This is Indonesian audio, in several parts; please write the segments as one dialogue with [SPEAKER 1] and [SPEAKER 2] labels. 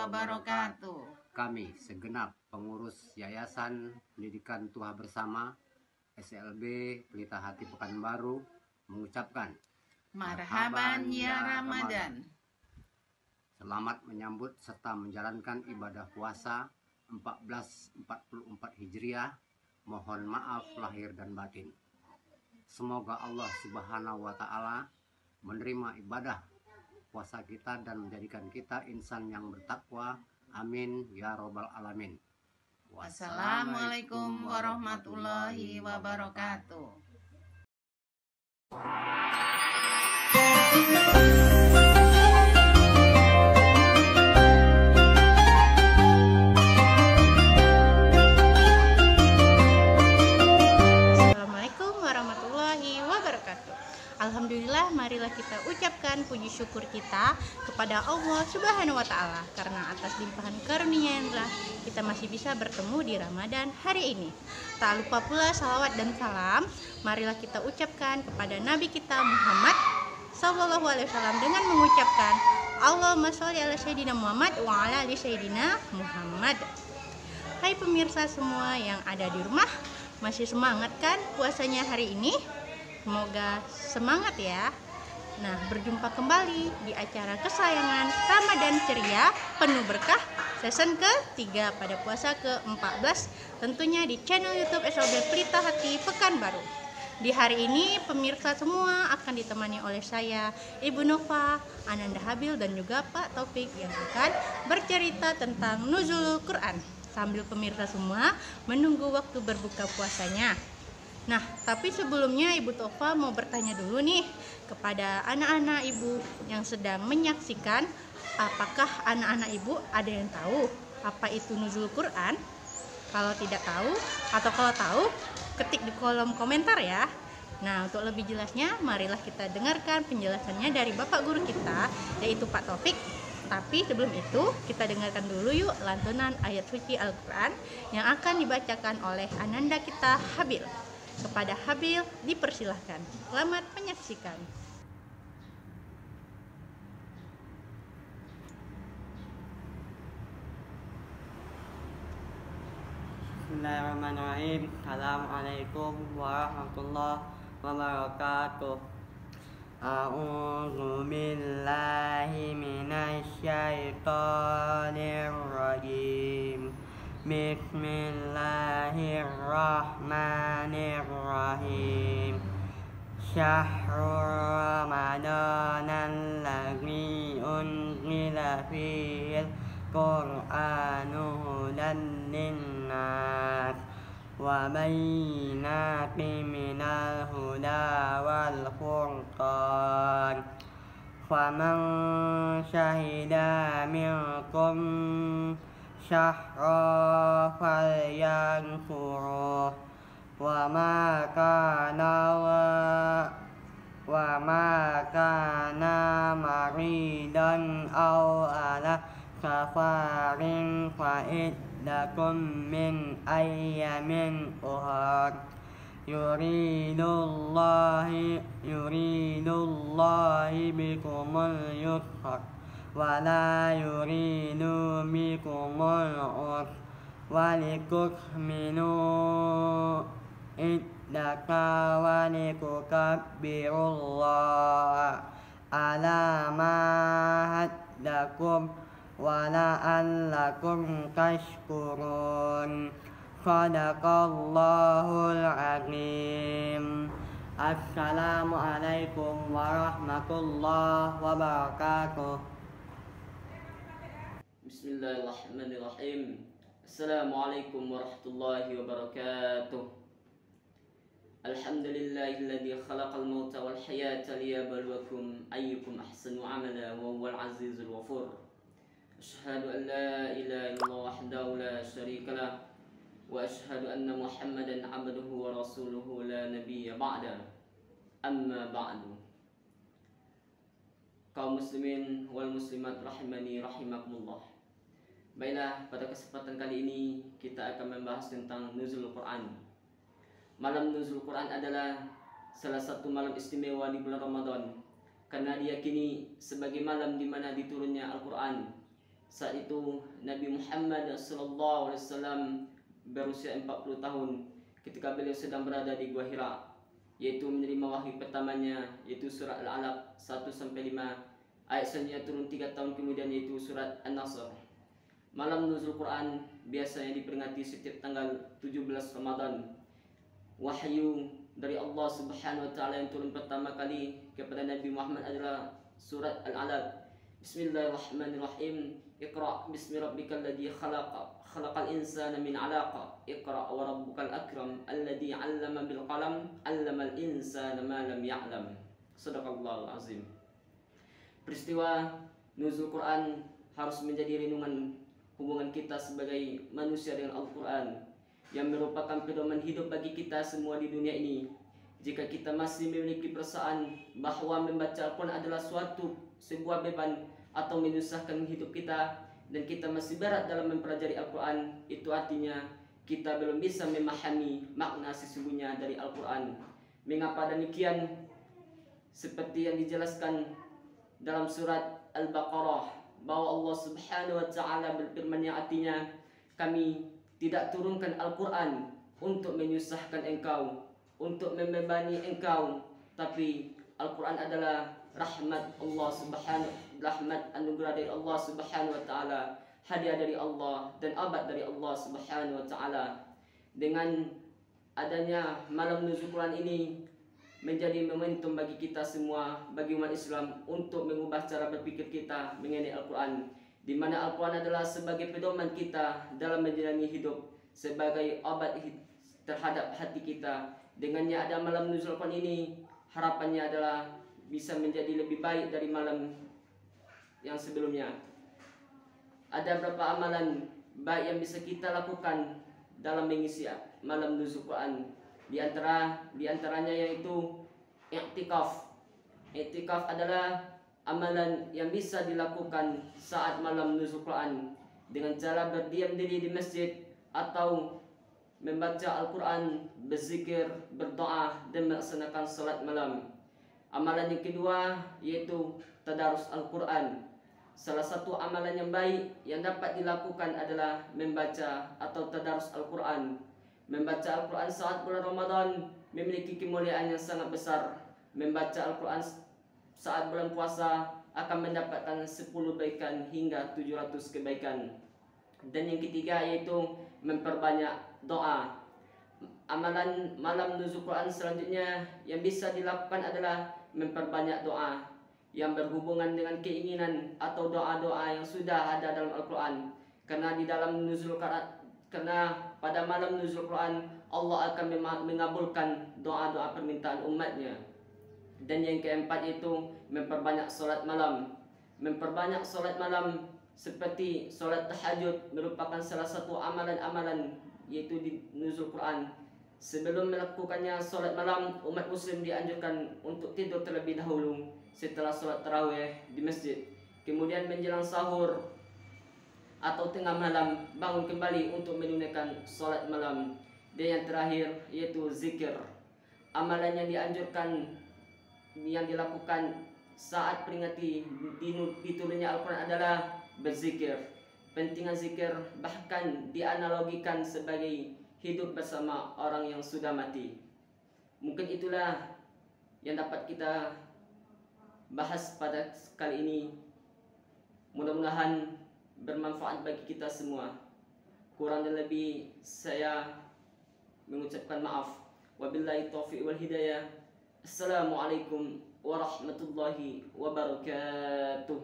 [SPEAKER 1] wabarakatuh.
[SPEAKER 2] Kami segenap pengurus Yayasan Pendidikan Tuha Bersama SLB Pelita Hati Pekanbaru mengucapkan
[SPEAKER 1] Marhaban ya Ramadan.
[SPEAKER 2] Selamat menyambut serta menjalankan ibadah puasa 1444 Hijriah. Mohon maaf lahir dan batin. Semoga Allah Subhanahu wa Ta'ala menerima ibadah puasa kita dan menjadikan kita insan yang bertakwa. Amin ya robbal alamin.
[SPEAKER 1] Wassalamualaikum warahmatullahi wabarakatuh.
[SPEAKER 3] Alhamdulillah, marilah kita ucapkan puji syukur kita kepada Allah Subhanahu wa Ta'ala, karena atas limpahan karunia-Nya kita masih bisa bertemu di Ramadan hari ini. Tak lupa pula salawat dan salam marilah kita ucapkan kepada Nabi kita Muhammad Sallallahu Alaihi Wasallam dengan mengucapkan Allahumma sholli ala Sayyidina Muhammad wa ala ali Sayyidina Muhammad. Hai pemirsa semua yang ada di rumah, masih semangat kan puasanya hari ini? Semoga semangat ya. Nah, berjumpa kembali di acara kesayangan Ramadan Ceria Penuh Berkah season ke-3 pada puasa ke-14, tentunya di channel YouTube SLB Pelita Hati Pekanbaru. Di hari ini pemirsa semua akan ditemani oleh saya, Ibu Nova, Ananda Habil, dan juga Pak Taufik yang akan bercerita tentang Nuzulul Quran sambil pemirsa semua menunggu waktu berbuka puasanya. Nah, tapi sebelumnya Ibu Tova mau bertanya dulu nih kepada anak-anak Ibu yang sedang menyaksikan, apakah anak-anak Ibu ada yang tahu apa itu Nuzul Quran? Kalau tidak tahu atau kalau tahu, ketik di kolom komentar ya. Nah, untuk lebih jelasnya marilah kita dengarkan penjelasannya dari Bapak Guru kita, yaitu Pak Taufik. Tapi sebelum itu kita dengarkan dulu yuk lantunan ayat suci Al-Quran yang akan dibacakan oleh Ananda kita Habil. Kepada Habil dipersilahkan. Selamat menyaksikan.
[SPEAKER 4] Bismillahirrahmanirrahim. Assalamualaikum warahmatullahi wabarakatuh. A'udzu billahi minasy syaithanir rajim. Bismillahirrahmanirrahim. Syahrul Ramadan alladzi unzila fihil Qur'anu hudan linnas wa bayyinatin minal huda wal furqan. Faman syahida minkum syahra falyansuruh wa ma kana maridan aw ala safarin fa iddakum min ayyamin ukhar. Yuridullahu bikumul yusra wala yuridu bikumul usra walitukminu iddaka walitukabbirullah ala ma haddakum wa la'allakum tashkurun. Shadaqallahul azim. Assalamualaikum warahmatullahi wabarakatuh.
[SPEAKER 5] Bismillahirrahmanirrahim. Assalamualaikum warahmatullahi wabarakatuh. Alhamdulillahilladzi khalaqal mauta wal hayata liyabluwakum ayyukum ahsanu amala wa huwal azizul ghafur. Asyhadu an la ilaha illallah wahdahu la syarika lah wa asyhadu anna Muhammadan abduhu wa rasuluhu la nabiyya ba'da. Amma ba'du. Kaum muslimin wal muslimat rahimani rahimakumullah. Baiklah, pada kesempatan kali ini kita akan membahas tentang Nuzul Quran. Malam Nuzul Quran adalah salah satu malam istimewa di bulan Ramadan, karena diyakini sebagai malam di mana diturunnya Al-Quran, Saat itu Nabi Muhammad SAW berusia 40 tahun ketika beliau sedang berada di Gua Hira, yaitu menerima wahyu pertamanya, yaitu surat Al-Alaq 1-5. Ayat selanjutnya turun 3 tahun kemudian, yaitu surat An-Nasr. Malam nuzul Quran biasanya diperingati setiap tanggal 17 Ramadan. Wahyu dari Allah Subhanahu wa taala yang turun pertama kali kepada Nabi Muhammad adalah surat Al-Alaq. Bismillahirrahmanirrahim. Iqra bismi rabbikal ladzi khalaqal insana min 'alaq. Iqra wa rabbukal akram alladzi 'allama bil qalam 'allamal insana ma lam ya'lam. Shadaqallahul azim. Peristiwa nuzul Quran harus menjadi renungan hubungan kita sebagai manusia dengan Al-Quran, yang merupakan pedoman hidup bagi kita semua di dunia ini. Jika kita masih memiliki perasaan bahwa membaca Al-Quran adalah sebuah beban atau menyusahkan hidup kita, dan kita masih berat dalam mempelajari Al-Quran, itu artinya kita belum bisa memahami makna sesungguhnya dari Al-Quran. Mengapa demikian? Seperti yang dijelaskan dalam surat Al-Baqarah, bahwa Allah Subhanahu wa taala berfirman yang artinya, kami tidak turunkan Al-Quran untuk menyusahkan engkau, untuk membebani engkau, tapi Al-Quran adalah rahmat anugerah dari Allah Subhanahu wa taala, hadiah dari Allah dan abad dari Allah Subhanahu wa taala. Dengan adanya malam nuzul Quran ini menjadi momentum bagi kita semua, bagi umat Islam, untuk mengubah cara berpikir kita mengenai Al-Quran, di mana Al-Quran adalah sebagai pedoman kita dalam menjalani hidup, sebagai obat terhadap hati kita. Dengannya ada malam nuzul Quran ini, harapannya adalah bisa menjadi lebih baik dari malam yang sebelumnya. Ada beberapa amalan baik yang bisa kita lakukan dalam mengisi malam nuzul Quran. Di antaranya yaitu i'tikaf. I'tikaf adalah amalan yang bisa dilakukan saat malam nuzul Quran dengan cara berdiam diri di masjid atau membaca Al-Quran, berzikir, berdoa, dan melaksanakan salat malam. Amalan yang kedua yaitu tadarus Al-Quran. Salah satu amalan yang baik yang dapat dilakukan adalah membaca atau tadarus Al-Quran. Membaca Al-Quran saat bulan Ramadan memiliki kemuliaan yang sangat besar. Membaca Al-Quran saat bulan puasa akan mendapatkan 10 kebaikan hingga 700 kebaikan. Dan yang ketiga yaitu memperbanyak doa. Amalan malam nuzul Quran selanjutnya yang bisa dilakukan adalah memperbanyak doa yang berhubungan dengan keinginan atau doa-doa yang sudah ada dalam Al-Quran. Karena pada malam nuzul Quran Allah akan mengabulkan doa-doa permintaan umatnya. Dan yang keempat itu memperbanyak solat malam. Memperbanyak solat malam seperti solat tahajud merupakan salah satu amalan-amalan yaitu di nuzul Quran. Sebelum melakukannya solat malam, umat muslim dianjurkan untuk tidur terlebih dahulu setelah solat tarawih di masjid. Kemudian menjelang sahur atau tengah malam bangun kembali untuk menunaikan solat malam. Dan yang terakhir yaitu zikir. Amalan yang dianjurkan yang dilakukan saat peringati diturunnya Al-Quran adalah berzikir. Pentingnya zikir bahkan dianalogikan sebagai hidup bersama orang yang sudah mati. Mungkin itulah yang dapat kita bahas pada kali ini. Mudah-mudahan bermanfaat bagi kita semua. Kurang dan lebih saya mengucapkan maaf. Wabillahi taufiq wal hidayah. Assalamualaikum warahmatullahi wabarakatuh.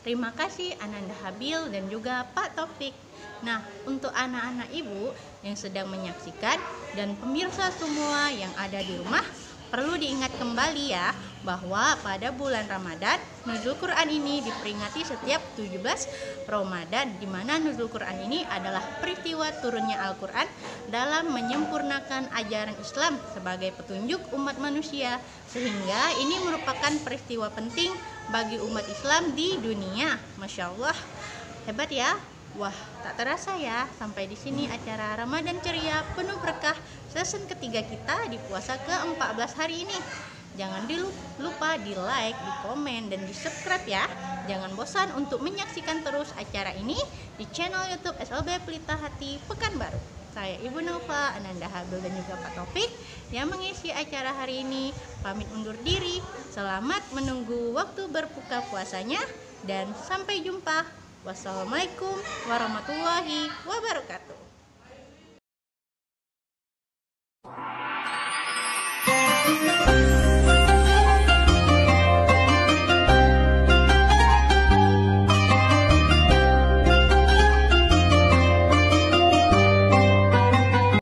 [SPEAKER 3] Terima kasih Ananda Habil dan juga Pak Taufik. Nah, untuk anak-anak ibu yang sedang menyaksikan dan pemirsa semua yang ada di rumah, perlu diingat kembali ya bahwa pada bulan Ramadan nuzul Quran ini diperingati setiap 17 Ramadan, di mana nuzul Quran ini adalah peristiwa turunnya Al-Quran dalam menyempurnakan ajaran Islam sebagai petunjuk umat manusia, sehingga ini merupakan peristiwa penting bagi umat Islam di dunia. Masya Allah, hebat ya. Wah, tak terasa ya, sampai di sini acara Ramadan ceria penuh berkah season ketiga kita di puasa ke-14 hari ini. Jangan lupa di like, di komen, dan di subscribe ya. Jangan bosan untuk menyaksikan terus acara ini di channel YouTube SLB Pelita Hati Pekanbaru. Saya Ibu Nova, Ananda Habil, dan juga Pak Taufik yang mengisi acara hari ini. Pamit undur diri. Selamat menunggu waktu berbuka puasanya dan sampai jumpa. Wassalamualaikum warahmatullahi wabarakatuh.